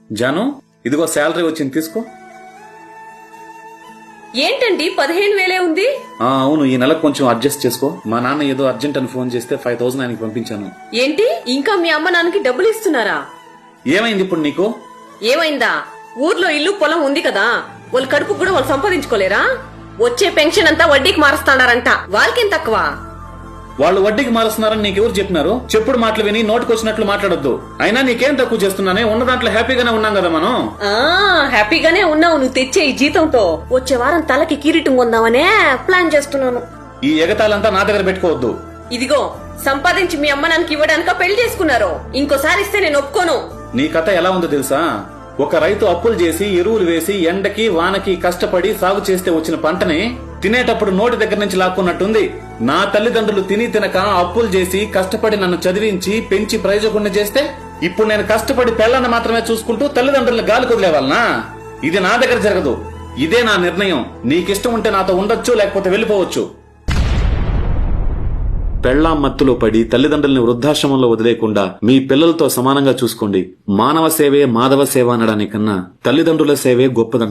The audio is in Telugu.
జాను, ఇదిగో శాలరీ వచ్చింది, తీసుకో. ఏంటండి 15,000 ఉంది? అవును, ఈ నెలకు కొంచెం అడ్జస్ట్ చేసుకో. మా నాన్న ఏదో అర్జెంట్ అని ఫోన్ చేస్తే 5,000 ఆయనకి పంపించాను. ఏంటి, ఇంకా మీ అమ్మ నాన్నకి డబ్బులు ఇస్తున్నారా? ఏమైంది ఇప్పుడు నీకు? ఏమైందా? ఊర్లో ఇల్లు పొలం ఉంది కదా, వాళ్ళు కడుపుకు కూడా వాళ్ళు సంపాదించుకోలేరా? వచ్చే పెన్షన్ అంతా వడ్డీకి మారుస్తాడారంట, వాళ్ళకేం తక్కువ? వాళ్ళు వడ్డీకి మారుస్తున్నారని నీకెవరు చెప్పినారు? చెప్పుడు మాటలు విని నోటుకొచ్చినట్లు మాట్లాడొద్దు. అయినా నీకేం తక్కువ చేస్తున్నానే? ఉన్న దాంట్లో హ్యాపీగానే ఉన్నాం కదా మనం. హ్యాపీగానే ఉన్నావు నువ్వు తెచ్చే ఈ జీతంతో. వచ్చే వారం తలకి కిరీటం కొందామనే ప్లాన్ చేస్తున్నాను. ఈ ఎగతాలంతా నా దగ్గర పెట్టుకోవద్దు. ఇదిగో, సంపాదించి మీ అమ్మ నాన్నకి ఇవ్వడానిక పెళ్లి చేసుకున్నారు. ఇంకోసారి ఇస్తే నేను ఒప్పుకోను. నీ కథ ఎలా ఉందో తెలుసా? ఒక రైతు అప్పులు చేసి ఎరువులు వేసి ఎండకి వానకి కష్టపడి సాగు చేస్తే వచ్చిన పంటని తినేటప్పుడు నోటి దగ్గర నుంచి లాక్కున్నట్టుంది. నా తల్లిదండ్రులు తిని తినక అప్పులు చేసి కష్టపడి నన్ను చదివించి పెంచి ప్రయోజకుడిని చేస్తే ఇప్పుడు నేను కష్టపడి పెళ్ళాన్ని మాత్రమే చూసుకుంటూ తల్లిదండ్రులను గాలి కుదిలేవాలనా? ఇది నా దగ్గర జరగదు. ఇదే నా నిర్ణయం. నీకిష్టం ఉంటే నాతో ఉండొచ్చు, లేకపోతే వెళ్ళిపోవచ్చు. పెళ్లాం మత్తులో పడి తల్లిదండ్రుల్ని వృద్ధాశ్రమంలో వదిలేకుండా మీ పిల్లలతో సమానంగా చూసుకోండి. మానవ సేవే మాధవ సేవ అనడానికన్నా తల్లిదండ్రుల సేవే గొప్పదంట.